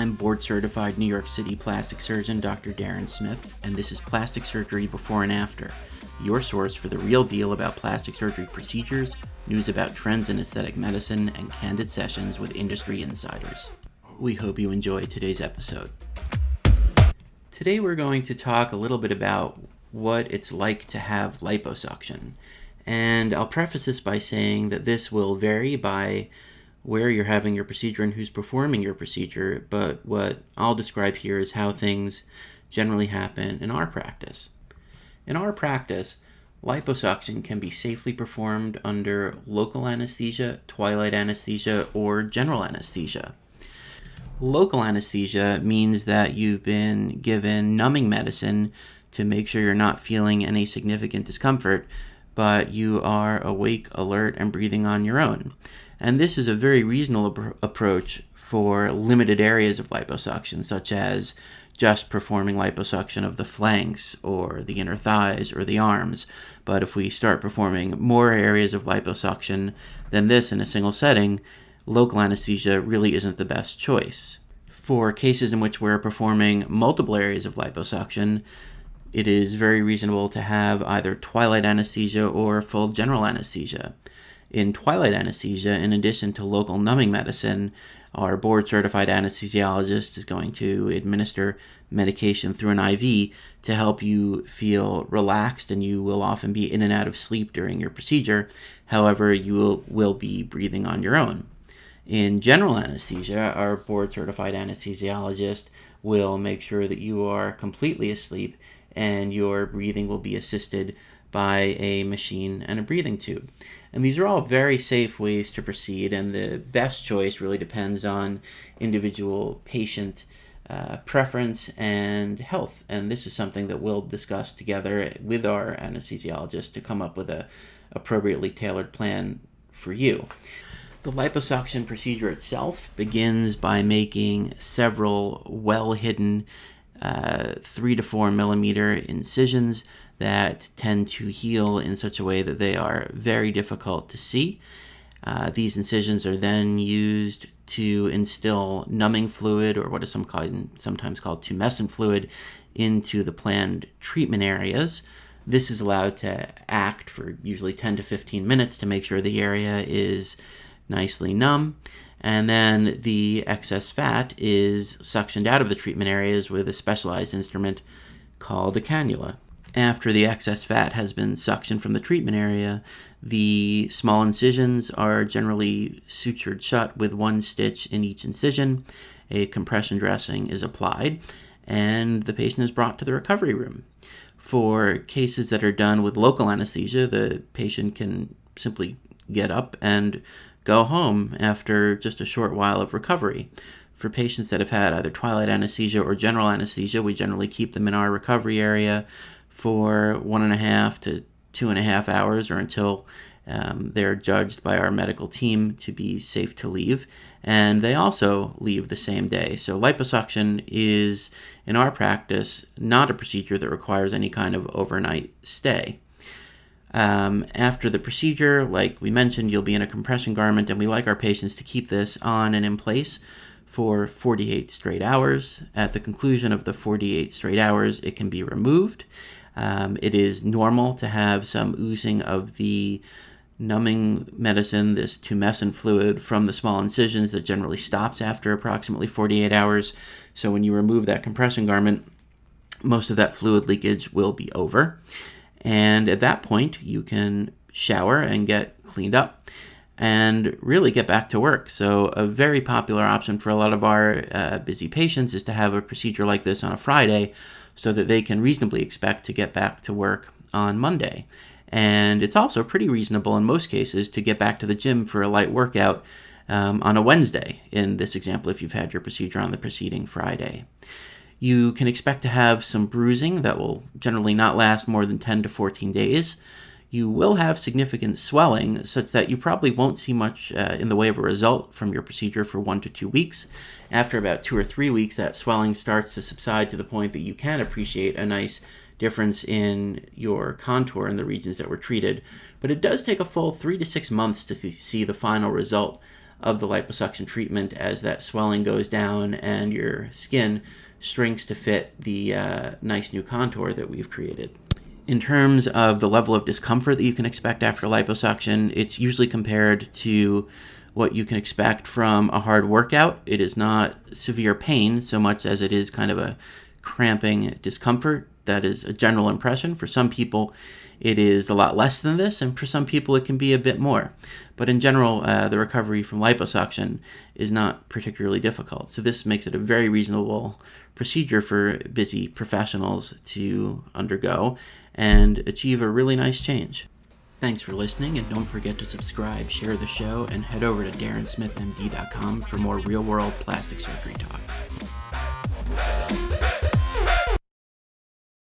I'm board-certified New York City plastic surgeon Dr. Darren Smith, and this is Plastic Surgery Before and After, your source for the real deal about plastic surgery procedures, news about trends in aesthetic medicine, and candid sessions with industry insiders. We hope you enjoy today's episode. Today we're going to talk a little bit about what it's like to have liposuction. And I'll preface this by saying that this will vary by where you're having your procedure and who's performing your procedure, but what I'll describe here is how things generally happen in our practice. In our practice, liposuction can be safely performed under local anesthesia, twilight anesthesia, or general anesthesia. Local anesthesia means that you've been given numbing medicine to make sure you're not feeling any significant discomfort, but you are awake, alert, and breathing on your own. And this is a very reasonable approach for limited areas of liposuction, such as just performing liposuction of the flanks or the inner thighs or the arms. But if we start performing more areas of liposuction than this in a single setting, local anesthesia really isn't the best choice. For cases in which we're performing multiple areas of liposuction, it is very reasonable to have either twilight anesthesia or full general anesthesia. In twilight anesthesia, in addition to local numbing medicine, our board-certified anesthesiologist is going to administer medication through an IV to help you feel relaxed, and you will often be in and out of sleep during your procedure. However, you will be breathing on your own. In general anesthesia, our board-certified anesthesiologist will make sure that you are completely asleep and your breathing will be assisted by a machine and a breathing tube. And these are all very safe ways to proceed, and the best choice really depends on individual patient preference and health. And this is something that we'll discuss together with our anesthesiologist to come up with a appropriately tailored plan for you. The liposuction procedure itself begins by making several well-hidden 3 to 4 millimeter incisions that tend to heal in such a way that they are very difficult to see. These incisions are then used to instill numbing fluid, or what is sometimes called tumescent fluid, into the planned treatment areas. This is allowed to act for usually 10 to 15 minutes to make sure the area is nicely numb. And then the excess fat is suctioned out of the treatment areas with a specialized instrument called a cannula. After the excess fat has been suctioned from the treatment area, the small incisions are generally sutured shut with 1 stitch in each incision. A compression dressing is applied, and the patient is brought to the recovery room. For cases that are done with local anesthesia, the patient can simply get up and go home after just a short while of recovery. For patients that have had either twilight anesthesia or general anesthesia, we generally keep them in our recovery area for 1.5 to 2.5 hours, or until they're judged by our medical team to be safe to leave. And they also leave the same day. So liposuction is, in our practice, not a procedure that requires any kind of overnight stay. After the procedure, like we mentioned, you'll be in a compression garment, and we like our patients to keep this on and in place for 48 straight hours. At the conclusion of the 48 straight hours, it can be removed. It is normal to have some oozing of the numbing medicine, this tumescent fluid, from the small incisions that generally stops after approximately 48 hours. So when you remove that compression garment, most of that fluid leakage will be over. And at that point, you can shower and get cleaned up and really get back to work. So a very popular option for a lot of our busy patients is to have a procedure like this on a Friday so that they can reasonably expect to get back to work on Monday. And it's also pretty reasonable in most cases to get back to the gym for a light workout on a Wednesday, in this example, if you've had your procedure on the preceding Friday. You can expect to have some bruising that will generally not last more than 10 to 14 days. You will have significant swelling, such that you probably won't see much in the way of a result from your procedure for 1 to 2 weeks. After about 2 or 3 weeks, that swelling starts to subside to the point that you can appreciate a nice difference in your contour in the regions that were treated. But it does take a full 3 to 6 months to see the final result of the liposuction treatment as that swelling goes down and your skin shrinks to fit the nice new contour that we've created. In terms of the level of discomfort that you can expect after liposuction, it's usually compared to what you can expect from a hard workout. It is not severe pain so much as it is kind of a cramping discomfort. That is a general impression. For some people, it is a lot less than this, and for some people, it can be a bit more. But in general, the recovery from liposuction is not particularly difficult. So this makes it a very reasonable procedure for busy professionals to undergo and achieve a really nice change. Thanks for listening, and don't forget to subscribe, share the show, and head over to DarrenSmithMD.com for more real-world plastic surgery talk.